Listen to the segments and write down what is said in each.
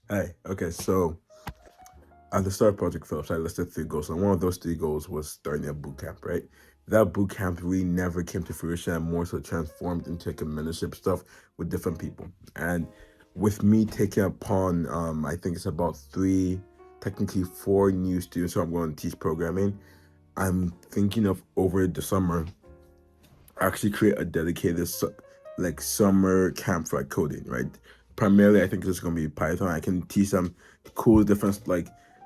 Hey, okay, so at the start of Project Phillips, I listed three goals, and one of those three goals was starting a boot camp, right? That boot camp really never came to fruition and more so transformed into like a mentorship stuff with different people. And with me taking upon, I think it's about three, technically four new students who I'm going to teach programming, I'm thinking of over the summer actually create a dedicated like summer camp for like coding, right? Primarily, I think it's going to be Python. I can teach them cool different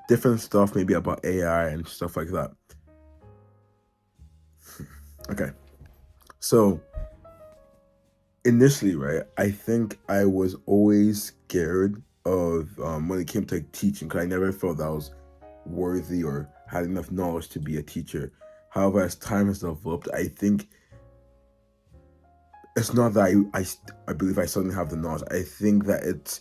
different stuff, maybe about AI and stuff like that. Okay, so initially, right, I think I was always scared of when it came to like, teaching because I never felt that I was worthy or had enough knowledge to be a teacher. However, as time has developed, I think it's not that I believe I suddenly have the knowledge. I think that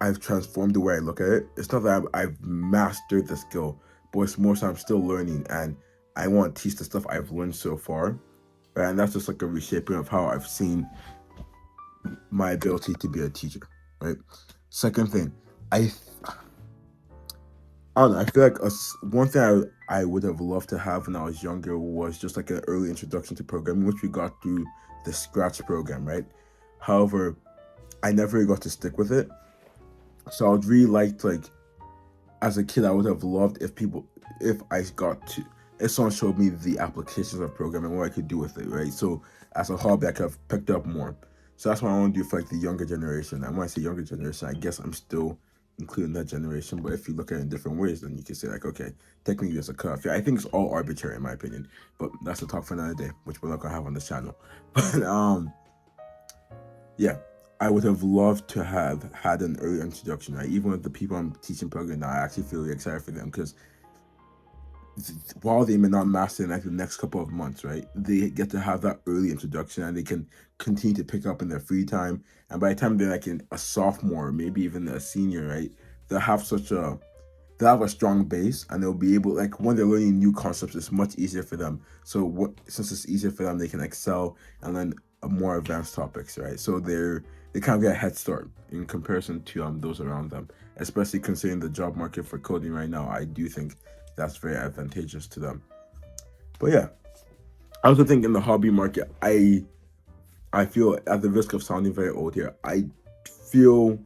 I've transformed the way I look at it. It's not that I've mastered the skill, but it's more so I'm still learning, and I want to teach the stuff I've learned so far. Right? And that's just like a reshaping of how I've seen my ability to be a teacher. Right. Second thing, I I don't know. I feel like one thing I would have loved to have when I was younger was just like an early introduction to programming, which we got through the Scratch program, right? However, I never really got to stick with it. So I would really like to, like, as a kid, I would have loved if I got to, if someone showed me the applications of programming, what I could do with it, right? So as a hobby, I could have picked up more. So that's what I want to do for like the younger generation. And when I say younger generation, I guess I'm still including that generation. But if you look at it in different ways, then you can say like, okay, technically there's a cutoff. Yeah, I think it's all arbitrary in my opinion. But that's a talk for another day, which we're not gonna have on this channel. But yeah, I would have loved to have had an early introduction. Right? Even with the people I'm teaching programming now, I actually feel really excited for them because while they may not master in like the next couple of months, right? They get to have that early introduction and they can continue to pick up in their free time. And by the time they're like a sophomore, maybe even a senior, right? They'll have such a they'll have a strong base and they'll be able like when they're learning new concepts, it's much easier for them. So since it's easier for them, they can excel and learn more advanced topics, right? So they kind of get a head start in comparison to those around them, especially considering the job market for coding right now. I do think that's very advantageous to them. But yeah, I also think in the hobby market, I feel at the risk of sounding very old here, I feel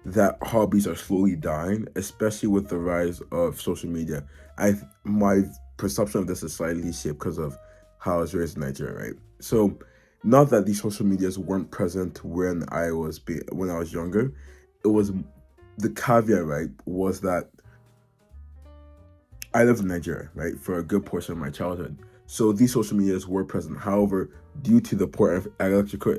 that hobbies are slowly dying, especially with the rise of social media. I My perception of this is slightly shaped because of how I was raised in Nigeria, right? So, not that these social medias weren't present when I was younger. It was the caveat, right? Was that I lived in Nigeria, right, for a good portion of my childhood. So these social medias were present. However, due to the electrical,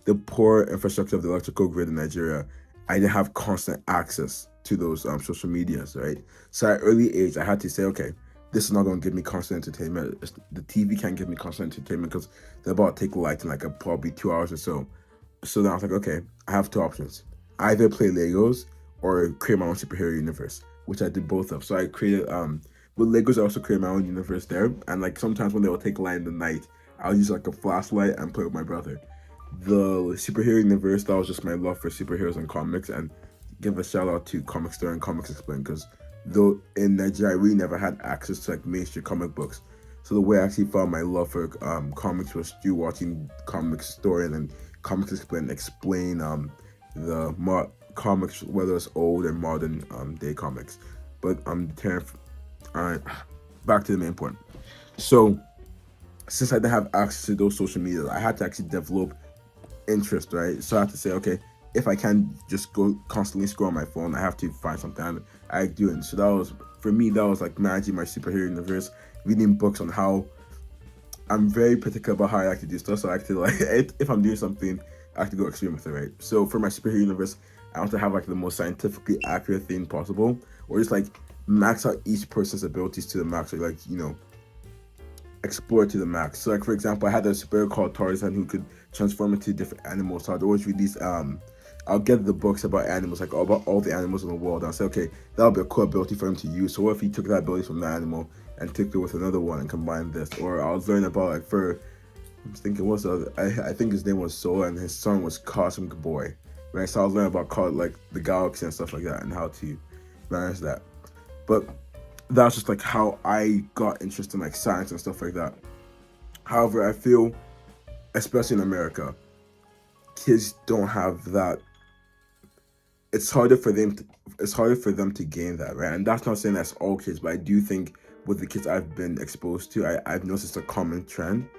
the poor infrastructure of the electrical grid in Nigeria, I didn't have constant access to those social medias, right? So at early age, I had to say, okay, this is not going to give me constant entertainment. The TV can't give me constant entertainment because they're about to take light in like probably 2 hours or so. So then I was like, okay, I have two options: either play Legos or create my own superhero universe, which I did both of. So I created with Legos. I also created my own universe there, and like sometimes when they would take light in the night, I'll use like a flashlight and play with my brother. The superhero universe, that was just my love for superheroes and comics, and give a shout out to Comic Store and Comics Explain because though in Nigeria I really never had access to like mainstream comic books. So the way I actually found my love for comics was through watching Comic Story and then Comics explain comics, whether it's old and modern day comics. But all right, back to the main point. So since I didn't have access to those social media, I had to actually develop interest, right? So I have to say, okay, if I can just go constantly scroll on my phone, I have to find something and I do it. So that was for me, that was like managing my superhero universe, reading books on how I'm very particular about how I like to do stuff. So I like to like if I'm doing something, I like to go extreme with it, right? So for my superhero universe, I want to have like the most scientifically accurate thing possible, or just like max out each person's abilities to the max, or like explore to the max. So like for example, I had a superhero called Tarzan who could transform into different animals. So I'd always read these I'll get the books about animals, like all about all the animals in the world. I'll say, okay, that'll be a cool ability for him to use. So what if he took that ability from that animal and took it with another one and combined this? Or I'll learn about I'm thinking what's the other I think his name was Soul and his son was Cosmic Boy. right? So I was learning about like the galaxy and stuff like that, and how to manage that. But that's just like how I got interested in like science and stuff like that. However, I feel, especially in America, kids don't have that. It's harder for them. It's harder for them to gain that, right? And that's not saying that's all kids, but I do think with the kids I've been exposed to, I've noticed a common trend.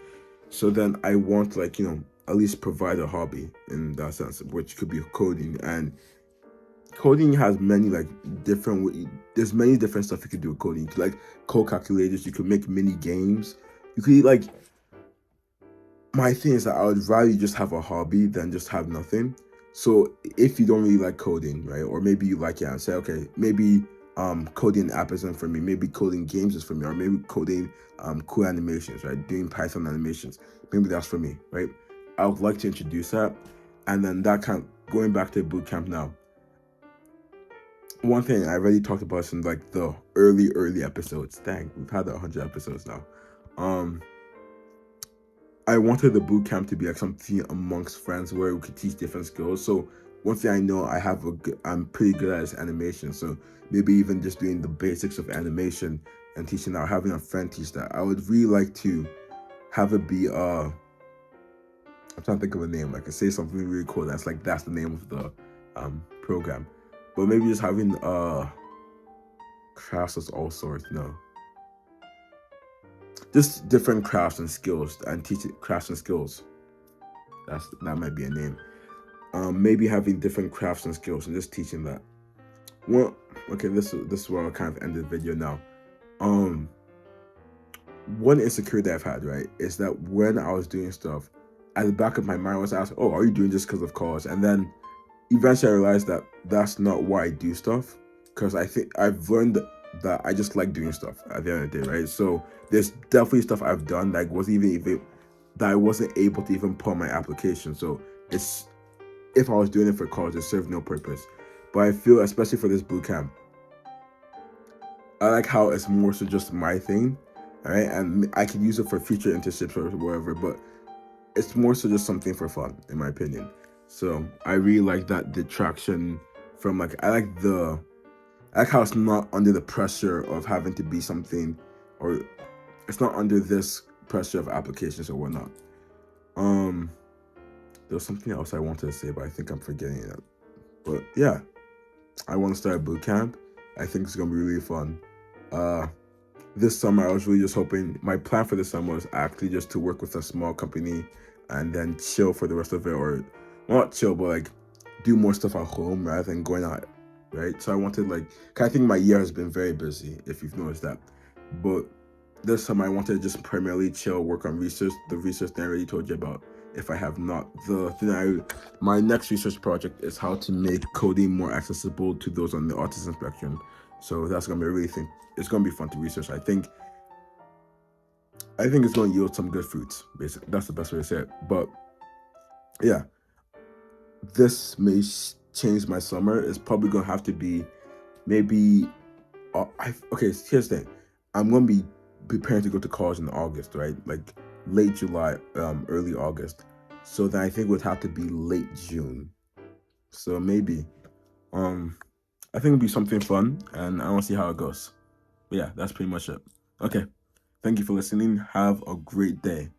So then I want, like, at least provide a hobby in that sense, which could be coding. And coding has many like there's many different stuff you could do with coding. You could like code calculators, you could make mini games. You could like my thing is that I would rather just have a hobby than just have nothing. So if you don't really like coding, right, or maybe you like it and say, okay, maybe coding app isn't for me, maybe coding games is for me, or maybe coding cool animations, right, doing Python animations, maybe that's for me, right? I would like to introduce that, and then that kind of going back to boot camp now. One thing I already talked about in like the early episodes. Dang, we've had 100 episodes now. I wanted the boot camp to be like something amongst friends where we could teach different skills. So one thing I know I'm pretty good at is animation. So maybe even just doing the basics of animation and teaching that, having a friend teach that. I would really like to have it be I'm trying to think of a name. Like I say something really cool. That's the name of the program. But maybe just having crafts of all sorts. No, just different crafts and skills, and teach crafts and skills. That might be a name. Maybe having different crafts and skills and just teaching that. Well, okay, this is where I'll kind of end the video now. One insecurity I've had, right, is that when I was doing stuff, at the back of my mind I was asked, "Oh, are you doing this because of cause?" And then eventually I realized that that's not why I do stuff, because I think I've learned that I just like doing stuff at the end of the day, right? So there's definitely stuff I've done that wasn't even that I wasn't able to even put on my application. So it's if I was doing it for cause, it served no purpose. But I feel, especially for this boot camp, I like how it's more so just my thing, all right? And I can use it for future internships or whatever, but it's more so just something for fun, in my opinion. So I really like that detraction from like I like how it's not under the pressure of having to be something, or it's not under this pressure of applications or whatnot. There's something else I wanted to say, but I think I'm forgetting it. But yeah, I want to start a boot camp. I think it's gonna be really fun. This summer I was really just hoping. My plan for this summer was actually just to work with a small company and then chill for the rest of it, or not chill, but like do more stuff at home rather than going out, right? So I wanted I think my year has been very busy, if you've noticed that. But this summer I wanted to just primarily chill, work on research, the research that I already told you about. If I have not, my next research project is how to make coding more accessible to those on the autism spectrum. So that's gonna be it's gonna be fun to research. I think it's gonna yield some good fruits. Basically, that's the best way to say it. But yeah, this may change my summer. It's probably gonna have to be maybe. Okay, here's the thing. I'm gonna be preparing to go to college in August, right? Like late July, early August. So then I think it would have to be late June. So maybe, I think it'll be something fun, and I want to see how it goes. But yeah, that's pretty much it. Okay, thank you for listening. Have a great day.